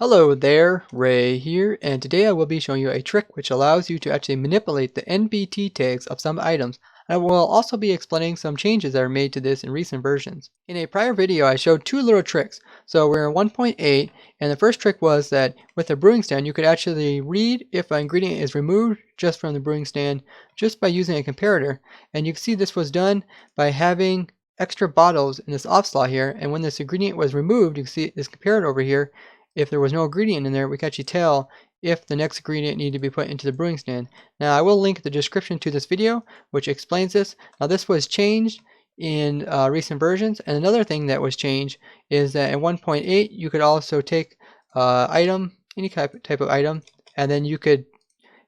Hello there, Ray here, and today I will be showing you a trick which allows you to actually manipulate the NBT tags of some items. I will also be explaining some changes that are made to this in recent versions. In a prior video I showed two little tricks. So we're in 1.8, and the first trick was that with a brewing stand you could actually read if an ingredient is removed just from the brewing stand just by using a comparator. And you can see this was done by having extra bottles in this off slot here, and when this ingredient was removed, you can see this comparator over here. If there was no ingredient in there, we can actually tell if the next ingredient needed to be put into the brewing stand. Now I will link the description to this video which explains this. Now this was changed in recent versions, and another thing that was changed is that in 1.8 you could also take any type of item, and then you could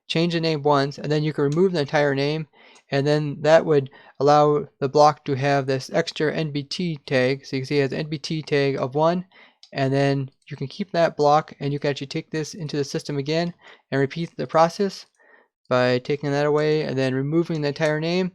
change the name once, and then you can remove the entire name, and then that would allow the block to have this extra NBT tag. So you can see it has an NBT tag of 1, and then you can keep that block, and you can actually take this into the system again and repeat the process by taking that away and then removing the entire name,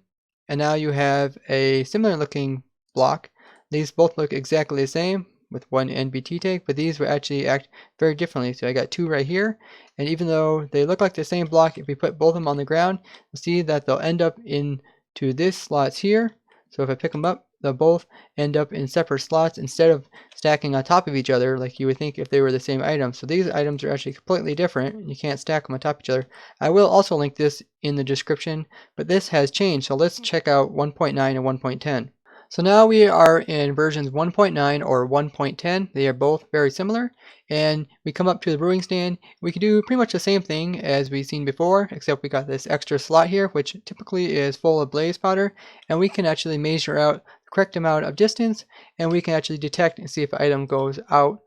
and now you have a similar looking block. These both look exactly the same with one NBT tag, but these will actually act very differently. So I got two right here, and even though they look like the same block, if we put both of them on the ground, you'll see that they'll end up into this slots here. So if I pick them up, they'll both end up in separate slots instead of stacking on top of each other like you would think if they were the same item. So these items are actually completely different. You can't stack them on top of each other. I will also link this in the description, but this has changed. So let's check out 1.9 and 1.10. So now we are in versions 1.9 or 1.10. They are both very similar, and we come up to the brewing stand. We can do pretty much the same thing as we've seen before, except we got this extra slot here which typically is full of blaze powder, and we can actually measure out the correct amount of distance, and we can actually detect and see if an item goes out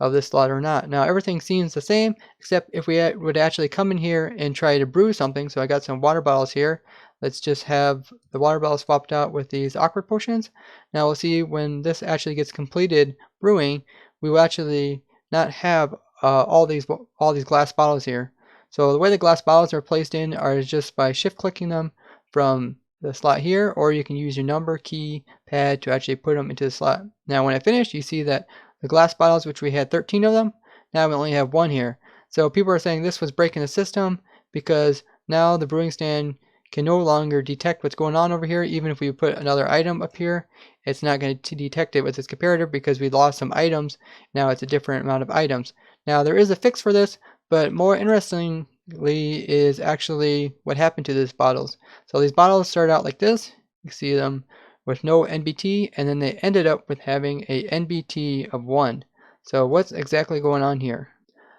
of this slot or not. Now everything seems the same, except if we would actually come in here and try to brew something. So I got some water bottles here. Let's just have the water bottle swapped out with these awkward potions. Now we'll see when this actually gets completed brewing, we will actually not have all these glass bottles here. So the way the glass bottles are placed in are just by shift clicking them from the slot here, or you can use your number key pad to actually put them into the slot. Now when I finish, you see that the glass bottles, which we had 13 of them, now we only have one here. So people are saying this was breaking the system because now the brewing stand can no longer detect what's going on over here. Even if we put another item up here, it's not going to detect it with this comparator because we lost some items. Now it's a different amount of items. Now there is a fix for this, but more interestingly is actually what happened to these bottles. So these bottles started out like this. You see them with no NBT, and then they ended up with having a NBT of 1. So what's exactly going on here?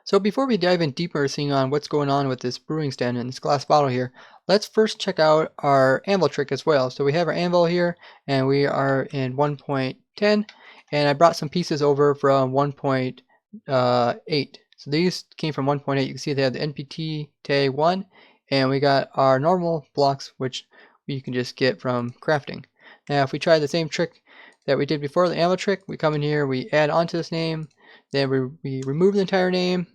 So before we dive in deeper seeing on what's going on with this brewing stand and this glass bottle here, let's first check out our anvil trick as well. So we have our anvil here, and we are in 1.10, and I brought some pieces over from 1.8. So these came from 1.8. You can see they have the NBT tag 1, and we got our normal blocks which you can just get from crafting. Now if we try the same trick that we did before, the anvil trick, we come in here, we add onto this name, then we remove the entire name.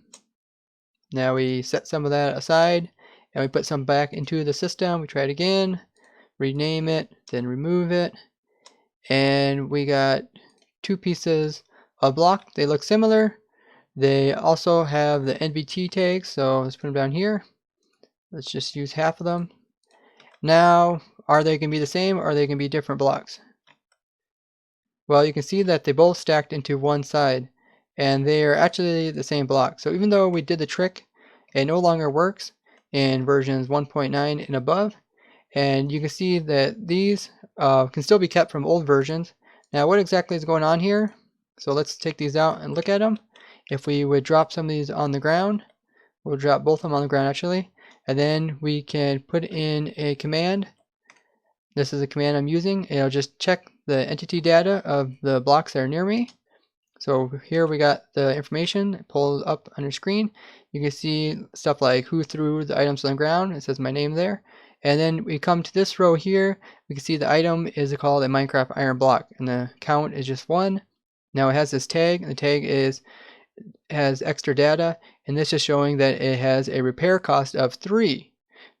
Now we set some of that aside, and we put some back into the system. We try it again, rename it, then remove it, and we got two pieces of block. They look similar. They also have the NBT tags, so let's put them down here. Let's just use half of them. Now, are they going to be the same, or are they going to be different blocks? Well, you can see that they both stacked into one side, and they are actually the same block. So even though we did the trick, it no longer works in versions 1.9 and above. And you can see that these can still be kept from old versions. Now what exactly is going on here? So let's take these out and look at them. If we would drop some of these on the ground, we'll drop both of them on the ground actually, and then we can put in a command. This is the command I'm using. It'll just check the entity data of the blocks that are near me. So here we got the information pulled up on your screen. You can see stuff like who threw the items on the ground. It says my name there. And then we come to this row here. We can see the item is called a Minecraft iron block, and the count is just 1. Now it has this tag, and the tag has extra data, and this is showing that it has a repair cost of 3.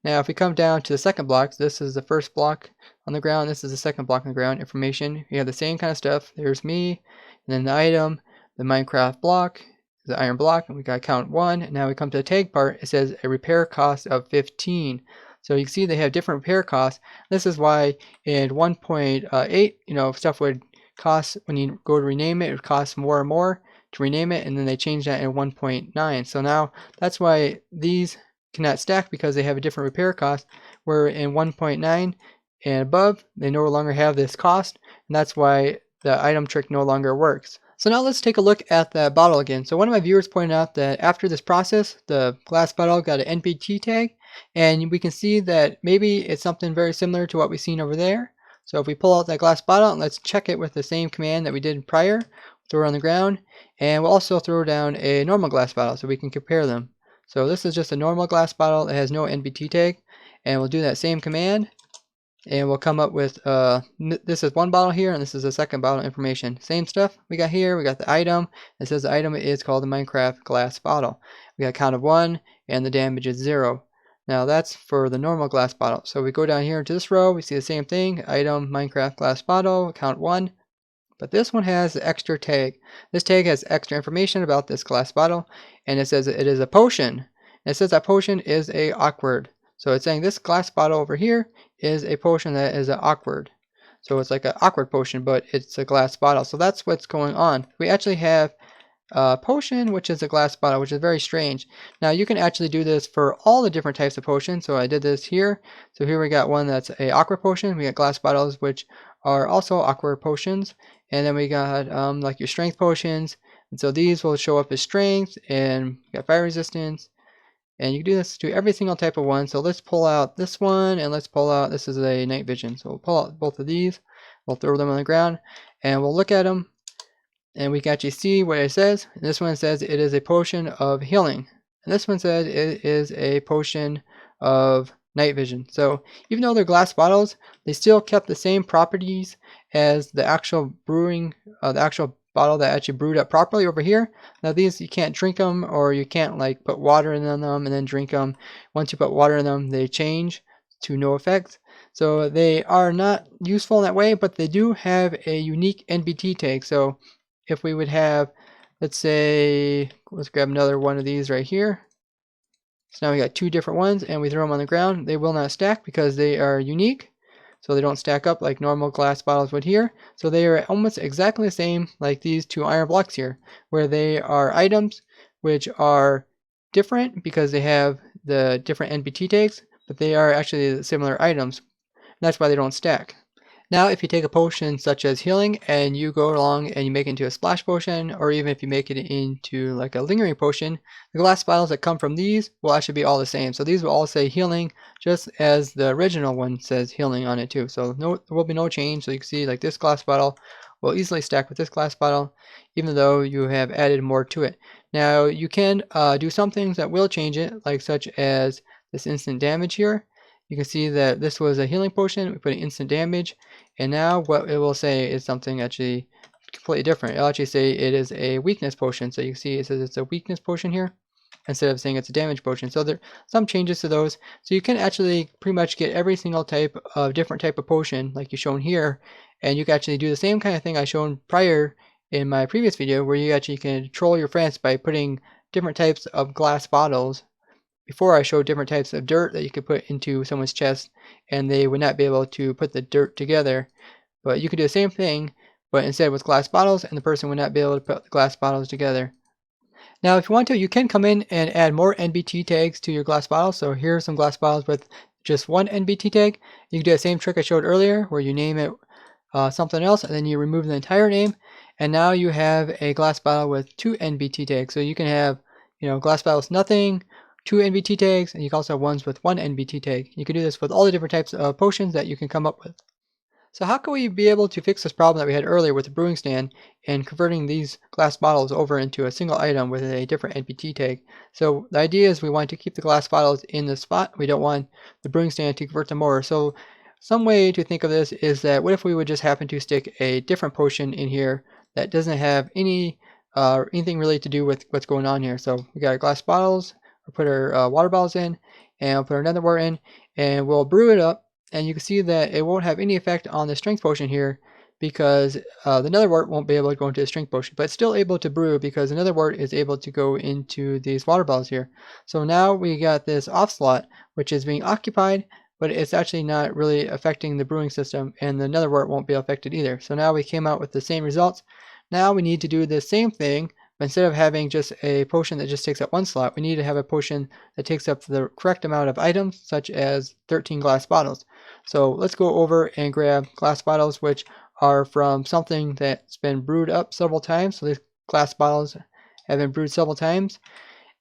Now if we come down to the second block, so this is the first block on the ground, this is the second block on the ground, information. You have the same kind of stuff. There's me, and then the item, the Minecraft block, the iron block, and we got count 1. And now we come to the tag part. It says a repair cost of 15. So you can see they have different repair costs. This is why in 1.8, stuff would cost, when you go to rename it, it would cost more and more to rename it, and then they changed that in 1.9. So now that's why these cannot stack, because they have a different repair cost, where in 1.9 and above, they no longer have this cost, and that's why the item trick no longer works. So now let's take a look at the bottle again. So one of my viewers pointed out that after this process, the glass bottle got an NBT tag, and we can see that maybe it's something very similar to what we've seen over there. So if we pull out that glass bottle, and let's check it with the same command that we did prior, throw it on the ground, and we'll also throw down a normal glass bottle so we can compare them. So this is just a normal glass bottle that has no NBT tag, and we'll do that same command, and we'll come up with this is one bottle here, and this is the second bottle information. Same stuff we got here. We got the item. It says the item is called the Minecraft glass bottle. We got a count of 1, and the damage is 0. Now that's for the normal glass bottle. So we go down here into this row, we see the same thing, item Minecraft glass bottle, count 1. But this one has the extra tag. This tag has extra information about this glass bottle, and it says it is a potion. And it says that potion is a awkward. So it's saying this glass bottle over here is a potion that is an awkward. So it's like an awkward potion, but it's a glass bottle. So that's what's going on. We actually have potion, which is a glass bottle, which is very strange. Now you can actually do this for all the different types of potions. So I did this here. So here we got one that's a awkward potion. We got glass bottles, which are also awkward potions. And then we got like your strength potions. And so these will show up as strength, and we got fire resistance. And you can do this to every single type of one. So let's pull out this one, and let's pull out, this is a night vision. So we'll pull out both of these. We'll throw them on the ground, and we'll look at them, and we can actually see what it says. And this one says it is a potion of healing, and this one says it is a potion of night vision. So even though they're glass bottles, they still kept the same properties as the actual brewing, the actual bottle that actually brewed up properly over here. Now these, you can't drink them, or you can't like put water in them and then drink them. Once you put water in them, they change to no effect. So they are not useful in that way, but they do have a unique NBT tag. So if we would have, let's say, let's grab another one of these right here. So now we got 2 different ones, and we throw them on the ground. They will not stack because they are unique. So they don't stack up like normal glass bottles would here. So they are almost exactly the same like these 2 iron blocks here, where they are items which are different because they have the different NBT tags, but they are actually similar items. That's why they don't stack. Now if you take a potion such as healing, and you go along and you make it into a splash potion, or even if you make it into like a lingering potion, the glass bottles that come from these will actually be all the same. So these will all say healing, just as the original one says healing on it too. So there will be no change. So you can see like this glass bottle will easily stack with this glass bottle, even though you have added more to it. Now you can do some things that will change it, like such as this instant damage here. You can see that this was a healing potion. We put an instant damage, and now what it will say is something actually completely different. It'll actually say it is a weakness potion. So you can see it says it's a weakness potion here, instead of saying it's a damage potion. So there are some changes to those. So you can actually pretty much get every single type of different type of potion like you've shown here, and you can actually do the same kind of thing I shown prior in my previous video, where you actually can control your friends by putting different types of glass bottles. Before I showed different types of dirt that you could put into someone's chest, and they would not be able to put the dirt together. But you could do the same thing, but instead with glass bottles, and the person would not be able to put the glass bottles together. Now if you want to, you can come in and add more NBT tags to your glass bottles. So here are some glass bottles with just 1 NBT tag. You can do the same trick I showed earlier, where you name it something else, and then you remove the entire name, and now you have a glass bottle with 2 NBT tags. So you can have, glass bottles nothing, 2 NBT tags, and you can also have ones with 1 NBT tag. You can do this with all the different types of potions that you can come up with. So how can we be able to fix this problem that we had earlier with the brewing stand and converting these glass bottles over into a single item with a different NBT tag? So the idea is we want to keep the glass bottles in the spot. We don't want the brewing stand to convert them over. So some way to think of this is that what if we would just happen to stick a different potion in here that doesn't have anything really to do with what's going on here. So we got our glass bottles, we'll put our water bottles in, and we'll put our nether wart in, and we'll brew it up. And you can see that it won't have any effect on the strength potion here, because the nether wort won't be able to go into a strength potion, but it's still able to brew because the nether wort is able to go into these water bottles here. So now we got this off slot, which is being occupied, but it's actually not really affecting the brewing system, and the nether wort won't be affected either. So now we came out with the same results. Now we need to do the same thing, but instead of having just a potion that just takes up one slot, we need to have a potion that takes up the correct amount of items, such as 13 glass bottles. So let's go over and grab glass bottles, which are from something that's been brewed up several times. So these glass bottles have been brewed several times,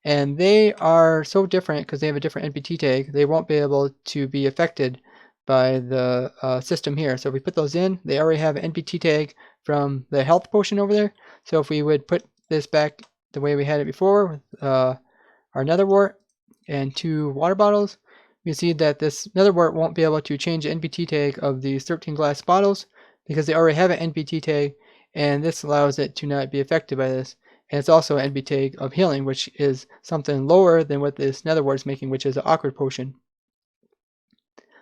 and they are so different because they have a different NBT tag. They won't be able to be affected by the system here. So if we put those in, they already have an NBT tag from the health potion over there. So if we would put this back the way we had it before with our nether wort and 2 water bottles, you see that this nether wort won't be able to change the NBT tag of these 13 glass bottles because they already have an NBT tag, and this allows it to not be affected by this. And it's also an NBT tag of healing, which is something lower than what this nether wort is making, which is an awkward potion.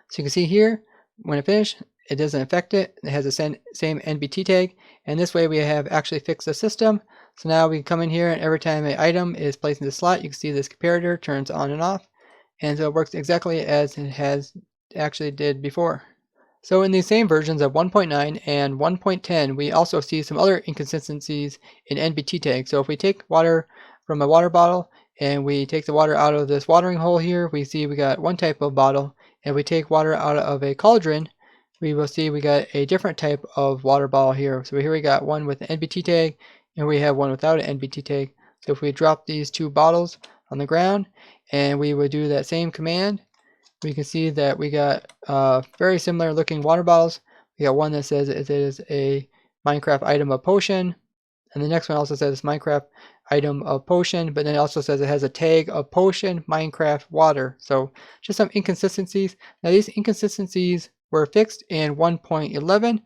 So you can see here, when it finished, it doesn't affect it. It has the same NBT tag, and this way we have actually fixed the system. So now we can come in here, and every time an item is placed in the slot, you can see this comparator turns on and off, and so it works exactly as it has actually did before. So in these same versions of 1.9 and 1.10, we also see some other inconsistencies in NBT tags. So if we take water from a water bottle and we take the water out of this watering hole here, we see we got one type of bottle. And if we take water out of a cauldron, we will see we got a different type of water bottle here. So here we got one with an NBT tag, and we have one without an NBT tag. So if we drop these 2 bottles on the ground and we would do that same command, we can see that we got very similar looking water bottles. We got one that says it is a Minecraft item of potion, and the next one also says Minecraft item of potion, but then it also says it has a tag of potion Minecraft water. So just some inconsistencies. Now these inconsistencies were fixed in 1.11,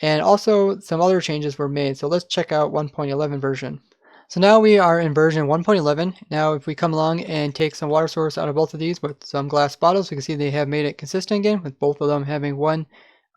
and also some other changes were made. So let's check out 1.11 version. So now we are in version 1.11. Now if we come along and take some water source out of both of these with some glass bottles, we can see they have made it consistent again with both of them having one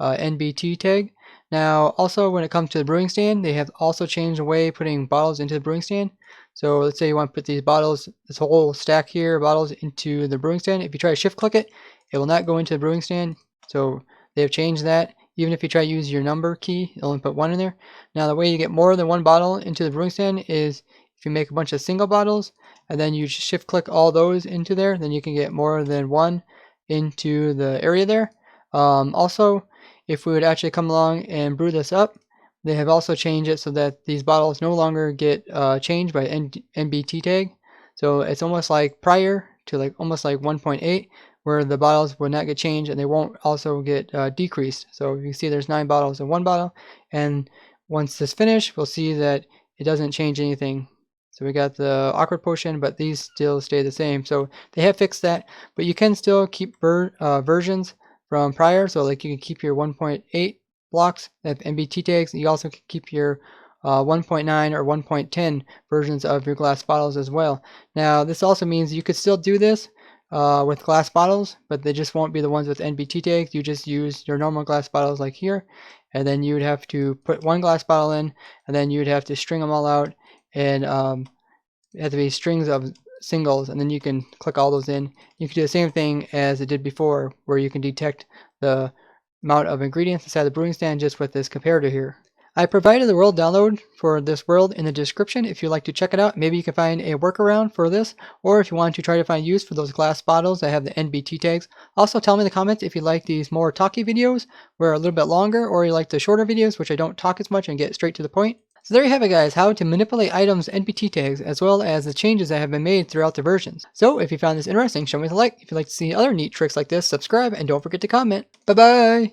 NBT tag. Now also when it comes to the brewing stand, they have also changed the way putting bottles into the brewing stand. So let's say you want to put these bottles, this whole stack here of bottles into the brewing stand. If you try to shift click it, it will not go into the brewing stand. So they have changed that. Even if you try to use your number key, you'll only put 1 in there. Now the way you get more than 1 bottle into the brewing stand is if you make a bunch of single bottles and then you shift click all those into there, then you can get more than 1 into the area there. Also, if we would actually come along and brew this up, they have also changed it so that these bottles no longer get changed by NBT tag. So it's almost like prior to almost like 1.8, where the bottles will not get changed and they won't also get decreased. So you see there's 9 bottles in 1 bottle, and once this finished, we'll see that it doesn't change anything. So we got the awkward potion, but these still stay the same. So they have fixed that, but you can still keep versions from prior. So like you can keep your 1.8 blocks that have NBT tags. You also can keep your 1.9 or 1.10 versions of your glass bottles as well. Now this also means you could still do this with glass bottles, but they just won't be the ones with NBT tags. You just use your normal glass bottles like here, and then you would have to put 1 glass bottle in, and then you would have to string them all out, and it has to be strings of singles, and then you can click all those in. You can do the same thing as it did before, where you can detect the amount of ingredients inside the brewing stand just with this comparator here. I provided the world download for this world in the description if you'd like to check it out. Maybe you can find a workaround for this, or if you want to try to find use for those glass bottles that have the NBT tags. Also tell me in the comments if you like these more talky videos where a little bit longer, or you like the shorter videos which I don't talk as much and get straight to the point. So there you have it guys, how to manipulate items NBT tags, as well as the changes that have been made throughout the versions. So if you found this interesting, show me a like. If you'd like to see other neat tricks like this, subscribe, and don't forget to comment. Bye bye!